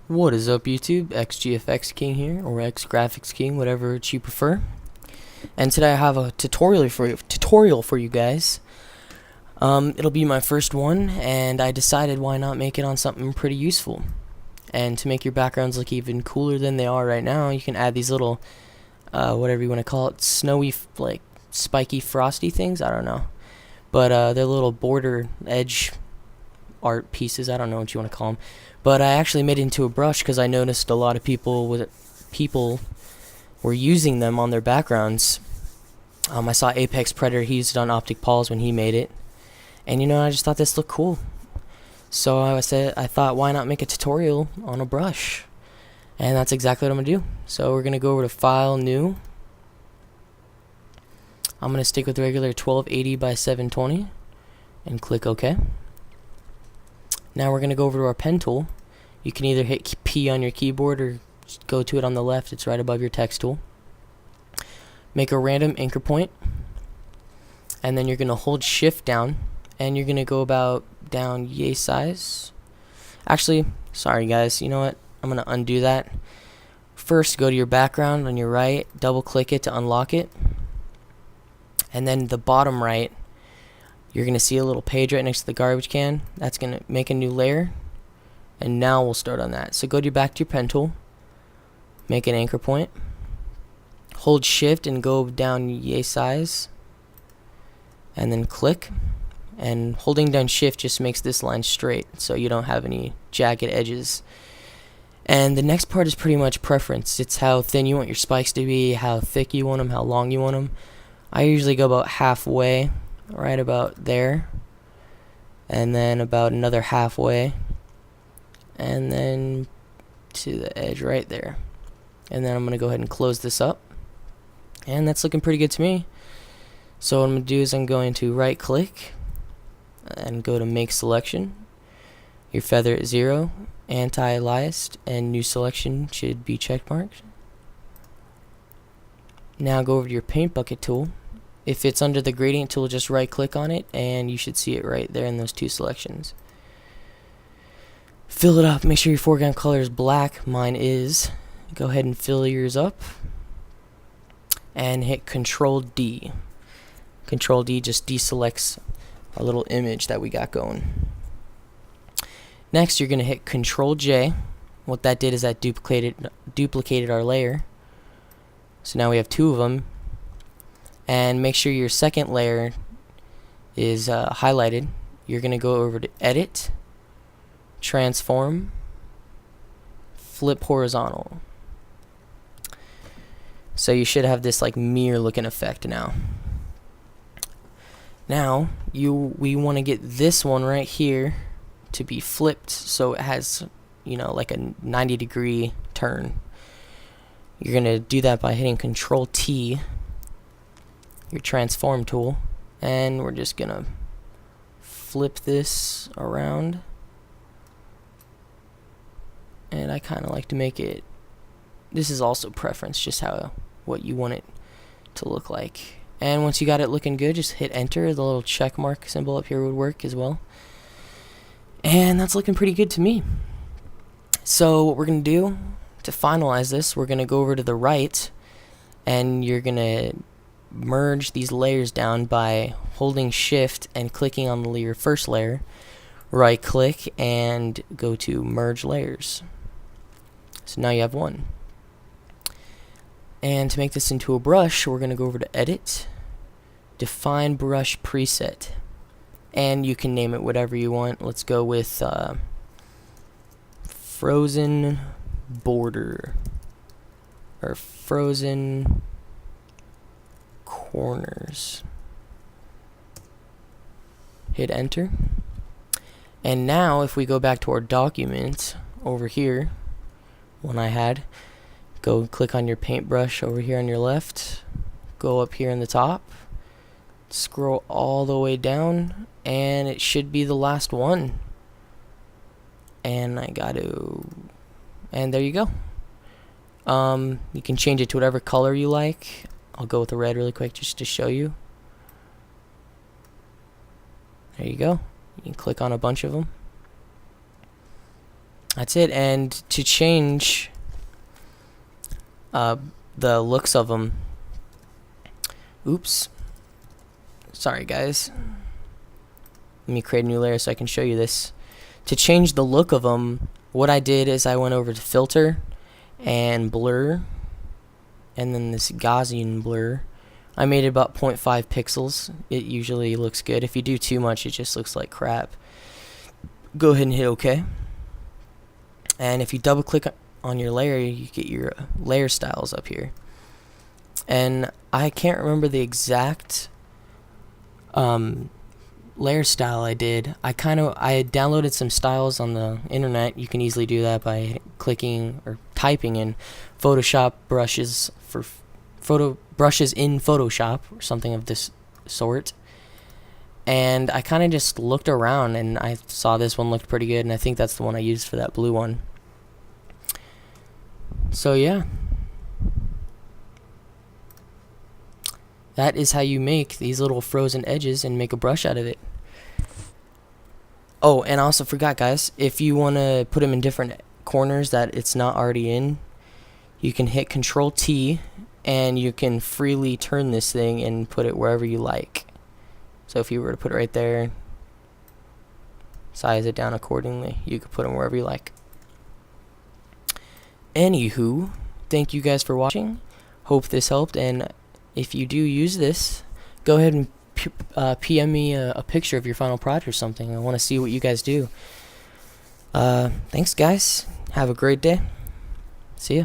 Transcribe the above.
What is up, YouTube? XGFX King here, or X Graphics King, whatever you prefer. And today I have a tutorial for you guys. It'll be my first one, and I decided why not make it on something pretty useful. And to make your backgrounds look even cooler than they are right now, you can add these little, whatever you want to call it, snowy, like spiky, frosty things. I don't know, but they're little border edge art pieces. I don't know what you want to call them, but I actually made it into a brush because I noticed a lot of people were using them on their backgrounds. I saw Apex Predator, he used it on Optic Paws when he made it, and I just thought this looked cool. So I thought, why not make a tutorial on a brush? And that's exactly what I'm gonna do. So we're gonna go over to File, New. I'm gonna stick with the regular 1280 by 720 and click OK. Now we're going to go over to our pen tool. You can either hit P on your keyboard or just go to it on the left. It's right above your text tool. Make a random anchor point, and then you're going to hold shift down, and you're going to go about down yay size. Actually, sorry guys, you know what? I'm going to undo that. First, go to your background on your right, double click it to unlock it, and then the bottom right, you're going to see a little page right next to the garbage can. That's going to make a new layer. And now we'll start on that. So go back to your pen tool. Make an anchor point. Hold shift and go down yay size. And then click. And holding down shift just makes this line straight, so you don't have any jagged edges. And the next part is pretty much preference. It's how thin you want your spikes to be, how thick you want them, how long you want them. I usually go about halfway. Right about there, and then about another halfway, and then to the edge right there. And then I'm going to go ahead and close this up, and that's looking pretty good to me. So what I'm going to do is I'm going to right click and go to make selection, your feather at 0, anti-aliased, and new selection should be checkmarked. Now go over to your paint bucket tool. If it's under the gradient tool, just right click on it and you should see it right there in those two selections. Fill it up, make sure your foreground color is black, mine is. Go ahead and fill yours up and hit Control D. Control D just deselects our little image that we got going. Next you're going to hit Control J. What that did is that duplicated our layer. So now we have two of them. And make sure your second layer is highlighted. You're going to go over to Edit, Transform, Flip Horizontal. So you should have this like mirror looking effect now. Now we want to get this one right here to be flipped, so it has like a 90-degree turn. You're going to do that by hitting Control T, your transform tool, and we're just gonna flip this around, and I kinda like to make it, this is also preference, just what you want it to look like. And once you got it looking good, just hit enter. The little check mark symbol up here would work as well, and that's looking pretty good to me. So what we're gonna do to finalize this, we're gonna go over to the right, and you're gonna merge these layers down by holding shift and clicking on your first layer, right click and go to merge layers. So now you have one. And to make this into a brush, we're going to go over to edit, define brush preset, and you can name it whatever you want. Let's go with frozen border or frozen corners. Hit enter. And now if we go back to our document over here, one I had, go click on your paintbrush over here on your left, go up here in the top, scroll all the way down, and it should be the last one. And and there you go. You can change it to whatever color you like. I'll go with the red really quick just to show you. There you go. You can click on a bunch of them. That's it. And to change the looks of them, oops, sorry guys, let me create a new layer so I can show you this. To change the look of them, what I did is I went over to filter and blur, and then this Gaussian blur. I made it about 0.5 pixels. It usually looks good. If you do too much, it just looks like crap. Go ahead and hit OK. And if you double click on your layer, you get your layer styles up here. And I can't remember the exact layer style I did. I had downloaded some styles on the internet. You can easily do that by clicking or typing in Photoshop brushes for brushes in Photoshop or something of this sort. And I kind of just looked around and I saw this one looked pretty good, and I think that's the one I used for that blue one. So yeah, that is how you make these little frozen edges and make a brush out of it. Oh, and I also forgot, guys, if you want to put them in different corners that it's not already in, you can hit Control T and you can freely turn this thing and put it wherever you like. So if you were to put it right there, size it down accordingly, you could put them wherever you like. Anywho, thank you guys for watching. Hope this helped, and if you do use this, go ahead and PM me a picture of your final product or something. I want to see what you guys do. Thanks guys. Have a great day. See ya.